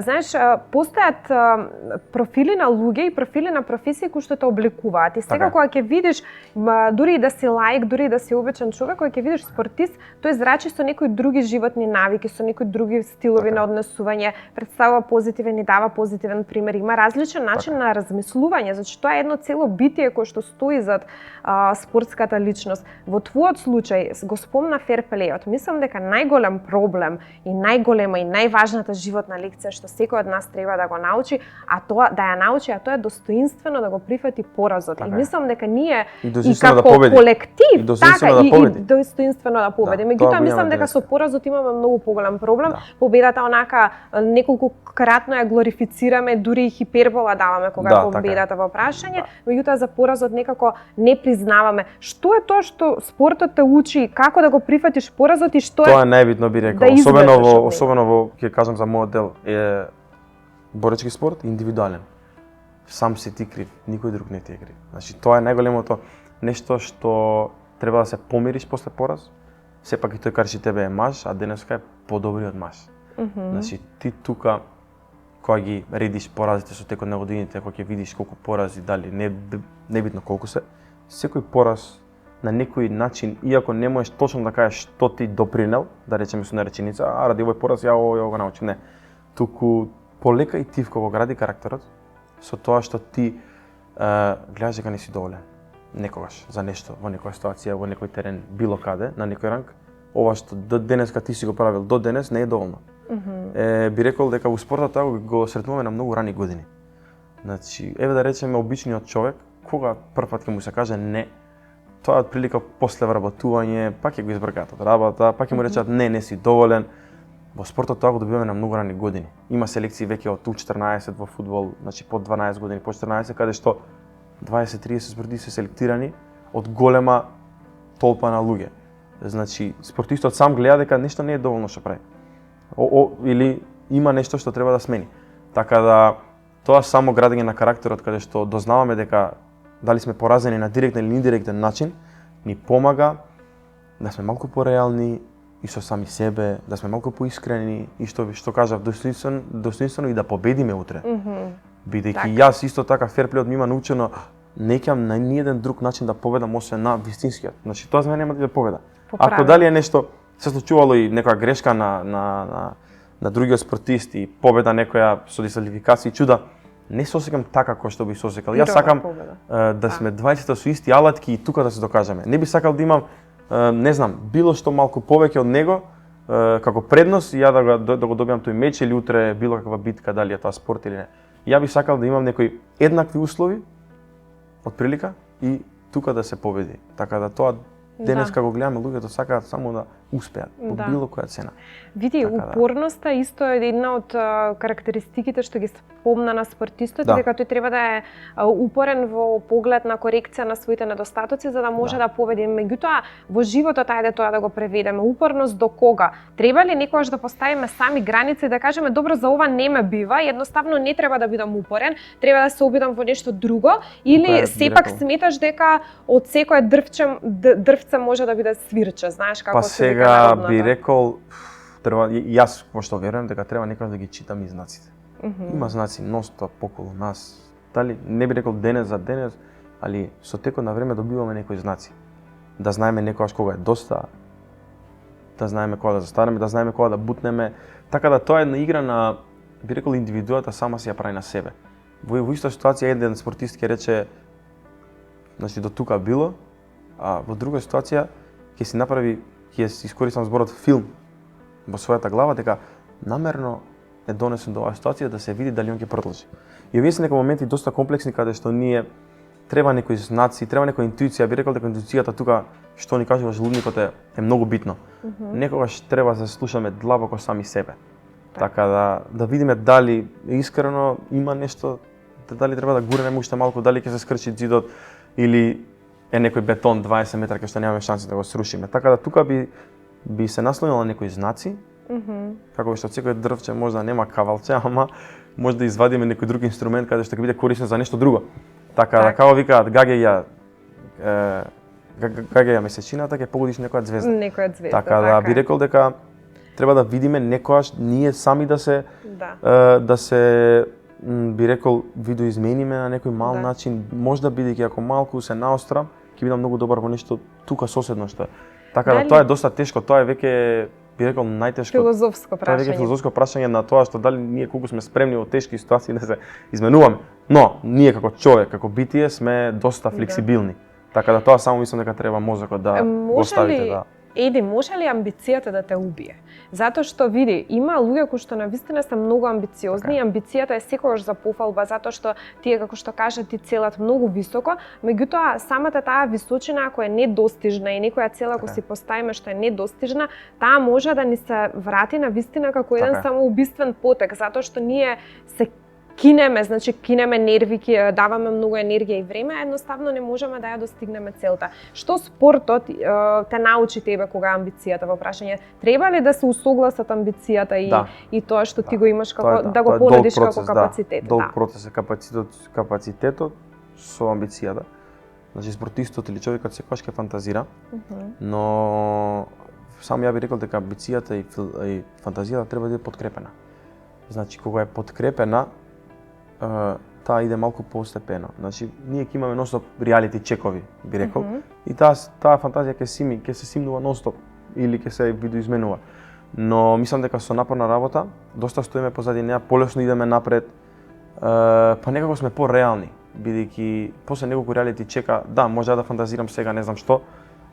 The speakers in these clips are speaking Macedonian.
знаеш, постојат профили на луѓе и профили на професии кои што те обликуваат. И сега кога ќе видиш, дури и да си лаик, дури и да си обичен човек, кога ќе видиш спортист, тој зрачи со некои други животни навики, со некои други стилови на однесување, представува позитивен и дава позитивен пример. Има различен начин на размислување, значи тоа е едно цело битие кое што стои зад спортската личност. Во твојот случај, го спомна ферплејот. Мислам дека најголем проблем и најголема и најважната животна лекција што секој од нас треба да го научи, а тоа е достоинствено да го прифати поразот. И мислам дека ние и како колектив, и достоинствено да победи. Меѓутоа мислам дека со поразот имаме многу поголем проблем. Победата онака неколку кратно ја глорифицираме, дури и хипербола даваме кога победата во прашање, меѓутоа за поразот некако не признаваме. Што е тоа што спортот те учи, како да го прифатиш поразот и што е? Тоа е најбитно, би рекол, особено во ќе кажам за мојот дел е боречки спорт индивидуален. Сам си ти крив, никој друг не ти е крив. Значи тоа е најголемото нешто што треба да се помириш после пораз. Сепак и тој кажи тебе е маж, а денеска е подобриот маж. Значи ти тука кога ги редиш поразите со текот на годините, кога ќе видиш колку порази дали небитно колку се, секој пораз на некој начин, иако не можеш точно да кажеш што ти допринел, да речеме со нареченица, ради овој пораз ја го научим, не. Туку полека и тивко го гради карактерот со тоа што ти гледаш дека не си доволен некогаш за нешто, во некоја ситуација, во некој терен, било каде, на некој ранг, ова што до денеска ти си го правил до денес не е доволно. Би рекол дека во спортот тоа го сретнуваме на многу рани години. Значи, еве да речеме обичниот човек, кога првпат ќе му се каже не, тоа од прилика после вработување, пак ќе го избркаат од работа, пак ќе му речат не си доволен. Во спортот тоа го добиваме на многу рани години. Има селекции веќе од U14 во фудбал, значи под 12 години, по 14, каде што 20-30 спортисти се селектирани од голема толпа на луѓе. Значи, спортистот сам гледа дека нешто не е доволно што прави. Или има нешто што треба да смени. Така да, тоа само градење на карактерот, каде што дознаваме дека дали сме поразени на директен или индиректен начин, ни помага да сме малку пореални и со сами себе, да сме малку поискрени и што кажав, достоинствено и да победиме утре. Бидејќи јас исто така ферплејот ми има научено, не ќам на ниеден друг начин да победам освен на вистинскиот. Значи тоа за мене нема да победа. Ако дали е нешто се случувало и некоја грешка на другиот спортист и победа некоја со дисквалификација и чуда, не се осеќам така кој што би се осекал. Јас сакам да сме двајцата со исти алатки и тука да се докажеме. Не би сакал да имам, не знам, било што малку повеќе од него како предност и ја да го добиам тој меч или утре било каква битка, дали е тоа спорт или не. Ја би сакал да имам некои еднакви услови од прилика и тука да се победи. Така да тоа денеска го гледаме, луѓето сакаат само да успеат по било која цена. Види, упорноста исто е една од карактеристиките што ги спомна на спортистот, дека тој треба да е упорен во поглед на корекција на своите недостатоци за да може да победи. Меѓутоа, во животот ајде тоа да го преведеме. Упорност до кога? Треба ли некогаш да поставиме сами граници и да кажеме добро за ова не ме бива, едноставно не треба да бидам упорен, треба да се обидам во нешто друго или сепак сметаш дека од секое дрвце може да биде свирче, знаеш како се вика народната. Па сега би рекол треба, јас што верувам дека треба некогаш да ги читам и знаците. Има знаци ностоп околу нас. Дали не би рекол денес за денес, али со текот на време добиваме некои знаци. Да знаеме некогаш кога е доста, да знаеме кога да застанеме, да знаеме кога да бутнеме. Така да тоа е една игра на, би рекол, индивидуата сама си ја прави на себе. Во иста ситуација еден спортист ќе рече, значи до тука било, а во друга ситуација ќе си направи, ќе си искористам зборот филм во својата глава дека намерно е донесен до оваа ситуација да се види дали он ќе продолжи. И овие се некои моменти доста комплексни каде што ние треба некои знаци, треба некоја интуиција, би рекол дека интуицијата тука што ни кажува желудникот е многу битно. Некогаш треба да се слушаме длабоко сами себе. Така да видиме дали искрено има нешто, дали треба да гурнеме уште малку, дали ќе се скрчи ѕидот или е некој бетон 20 метра кај што немаме шанси да го срушиме. Така да тука би се наслонил на некои знаци. Како што секој дрвче може да нема кавалче, ама може да извадиме некој друг инструмент каде што ќе биде корисен за нешто друго. Така да како викаат гаѓаја месечината ќе погодиш некоја ѕвезда. Некоја ѕвезда. Така да би рекол дека треба да видиме некогаш ние сами да се би рекол видоизмениме на некој мал начин, можда бидејќи ако малку се наострам, ќе бидам многу добар во нешто тука соседно што е. Така да тоа е доста тешко, тоа е веќе би рекол најтешко. Филозофско прашање. Тоа е веќе филозофско прашање на тоа што дали ние колку сме спремни во тешки ситуации да се изменуваме. Но ние како човек, како битие сме доста флексибилни. Така да тоа само мислам дека треба мозокот да го ставите да. Еди, може ли амбицијата да те убие? Затоа што види, има луѓе кои што навистина се многу амбициозни и амбицијата е секогаш за пофалба затоа што тие како што кажа ти целат многу високо, меѓутоа самата таа височина ако е недостижна и некоја цел ако си поставиме што е недостижна, таа може да ни се врати на вистина како еден самоубиствен потек затоа што ние се кинеме нерви, даваме многу енергија и време, едноставно не можеме да ја достигнеме целта. Што спортот те научи тебе кога амбицијата во прашање? Треба ли да се усогласат амбицијата и тоа што ти го имаш како да го понудиш како капацитет? Долг процес е капацитетот со амбицијата. Значи спортистот или човекот секогаш ќе фантазира, но само ја би рекол дека амбицијата и фантазијата треба да е подкрепена. Значи кога е подкрепена таа иде малку постепено. Значи, ние ќе имаме нонстоп реалити чекови, би рекол, и таа фантазија ќе се симнува нонстоп или ќе се видоизменува. Но мислам дека со напорна работа, доста стоиме позади неа, полесно идеме напред, па некако сме пореални, бидејќи после неколку реалити чека, да, може да фантазирам сега не знам што,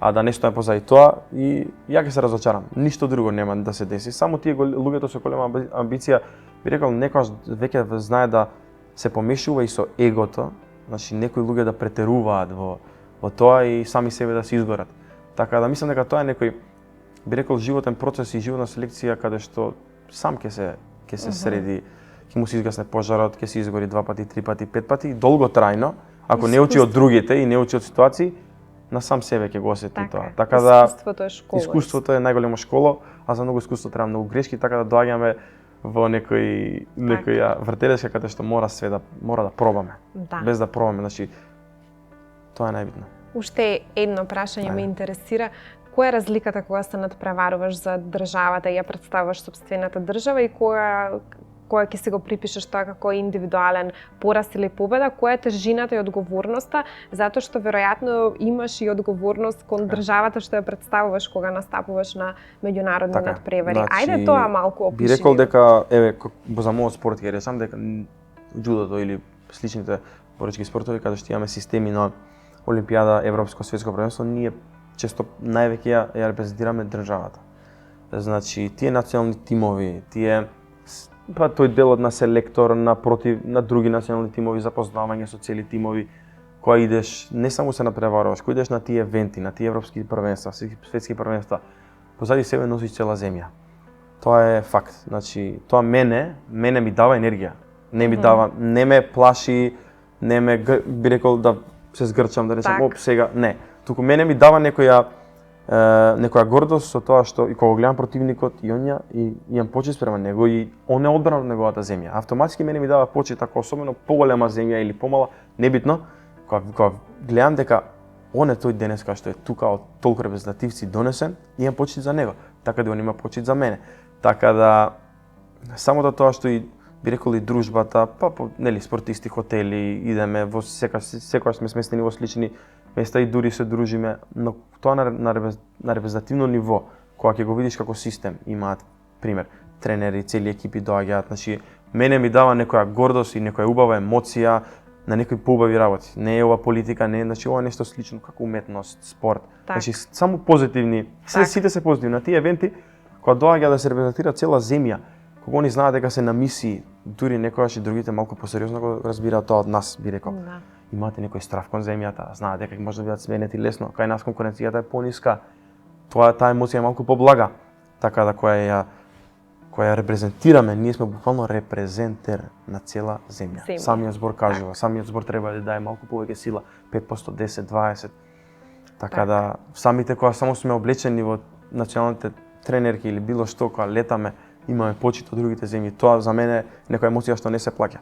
а да не стојам позади тоа и ја ќе се разочарам. Ништо друго нема да се деси. Само тие луѓето со голема амбиција, би рекол, некогаш веќе знае да се помешува и со егото, значи некои луѓе да претеруваат во тоа и сами себе да се изгорат. Така да мислам дека тоа е некој би рекол животен процес и животна селекција каде што сам ќе се среди, ќе му се изгасне пожарот, ќе се изгори 2 пати, 3 пати, 5 пати, долготрајно, ако не учи од другите и не учи од ситуации, на сам себе ќе го осети тоа. Така да искуството е школа. Искуството е најголемо школа, а за многу искуство треба многу грешки, така да доаѓаме во некоја вртелешка каде што мора да пробаме. Без да пробаме, значи тоа е најбитно. Уште едно прашање ме интересира. Која е разликата кога се надпреваруваш за државата и ја представуваш сопствената држава и кога ќе си го припишеш тоа како индивидуален пораз или победа, која е тежината и одговорноста, затоа што веројатно имаш и одговорност кон државата што ја представуваш кога настапуваш на меѓународни надпревари. Ајде тоа малку опиши. Би рекол дека за мојот спорт ќе речам дека џудото или сличните боречки спортови каде што имаме системи на Олимпијада, Европско, Светско првенство, ние често највеќе ја репрезентираме државата. Значи тие национални тимови, тој делот на селектор на други национални тимови, запознавање со цели тимови, која идеш, не само се надпреваруваш, кој идеш на тие евенти, на тие европски првенства, светски првенства, позади себе носиш цела земја. Тоа е факт. Значи, тоа мене ми дава енергија. Не ме плаши, не ме би рекол да се згрчам, да речам, сега, не. Туку мене ми дава некоја гордост со тоа што и кога гледам противникот и имам почит спрема него и он е одбран од неговата земја. Автоматски мене ми дава почит, ако особено поголема земја или помала, небитно, кога гледам дека он е тој денеска што е тука од толку репрезентативци донесен, имам почит за него, така да он има почит за мене. Така да самото тоа што и би рекол и дружбата, спортисти, хотели, идеме во секогаш сме сместени во слични места и дури се дружиме, но тоа на репрезентативно ниво, кога ќе го видиш како систем, имаат пример тренери, цели екипи доаѓаат, значи мене ми дава некоја гордост и некоја убава емоција на некои поубави работи. Не е ова политика, не е, значи ова е нешто слично како уметност, спорт. Значи само позитивни, сите се позитивни на тие евенти, кога доаѓа да се репрезентира цела земја, кога они знаат дека се на мисии, дури некогаш и другите малку посериозно го разбираат тоа од нас, би рекол. Имате некој страв кон земјата, знаат дека може да бидат сменети лесно, кај нас конкуренцијата е пониска. Таа емоција е малку поблага, така да која ја репрезентираме, ние сме буквално репрезентер на цела земја. Самиот збор кажува, самиот збор треба да даде малку повеќе сила, 5%, 10, 20. Така да самите кога само сме облечени во националните тренерки или било што кога летаме, имаме почит од другите земји. Тоа за мене е некоја емоција што не се плаќа.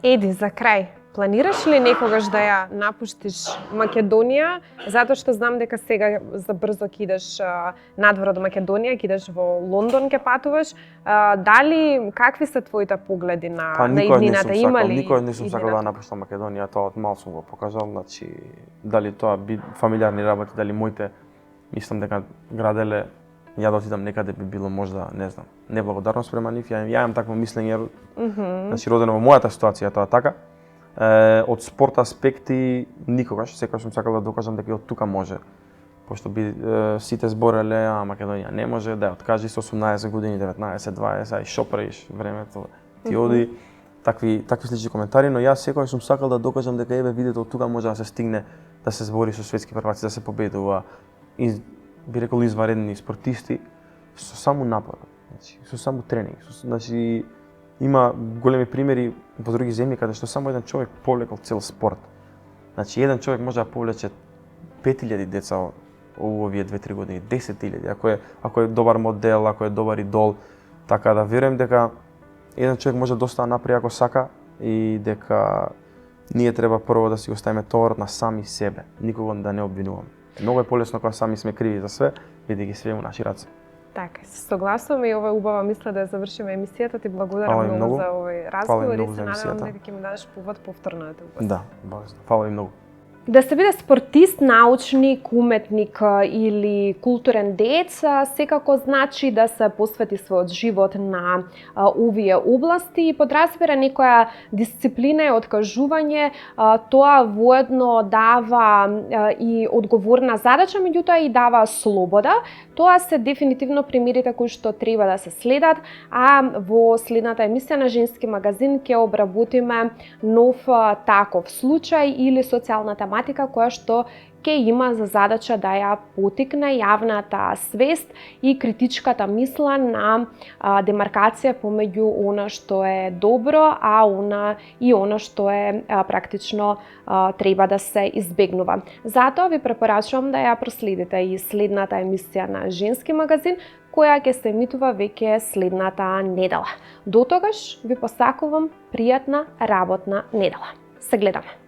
Еди, за крај, Планираш ли некогаш да ја напуштиш Македонија, затоа што знам дека сега за брзо ќе идеш надвор од Македонија, ќе идеш во Лондон, ќе патуваш. Дали какви се твоите погледи на иднината? Има ли? Никој не сум сакал да напуштам Македонија, тоа од мал сум го покажал, значи дали тоа би фамилиарни работи, дали моите, мислам дека граделе ја да отидам некаде би било можда, не знам, неблагодарно спрема нив. Ја имам такво мислење, значи родено во мојата ситуација тоа така. Од спорт аспекти никогаш, секогаш сум сакал да докажам дека и од тука може. Пошто би сите збореле, Македонија не може, да ја откажи со 18 години, 19, 20, ај шо правиш, времето ти оди. Такви слични коментари, но јас секогаш сум сакал да докажам дека видите од тука може да се стигне, да се збори со светски прваци, да се победува. Би рекол изваредни спортисти со само напор, значи со само тренинг, значи има големи примери во други земји каде што само еден човек повлекол цел спорт. Значи еден човек може да повлече 5000 деца во овие 2-3 години, 10.000 ако е добар модел, ако е добар идол, така да верувам дека еден човек може доста направи ако сака и дека ние треба прво да си оставиме товарот на сами себе, никого да не обвинуваме. Многу е полесно кога сами сме криви за све, бидејќи све е во наши раце. Така, се согласувам и ова е убава мисла да ја завршиме емисијата. Ти благодарам многу за овој разговор и се надевам дека ќе ми дадеш повод повторно да те упостам. Да, фала ви многу. Да се биде спортист, научник, уметник или културен деец, секако значи да се посвети својот живот на овие области и подразбира некоја дисциплина и откажување, тоа воедно дава и одговорна задача, меѓутоа и дава слобода. Тоа се дефинитивно примерите кои што треба да се следат, а во следната емисија на Женски магазин ќе обработиме нов таков случај или социјална тематика која што ќе има за задача да ја потикне јавната свест и критичката мисла на демаркација помеѓу она што е добро, а она што е практично треба да се избегнува. Затоа ви препорачувам да ја проследите и следната емисија на Женски магазин, која ќе се емитува веќе следната недела. До тогаш ви посакувам пријатна работна недела. Се гледаме!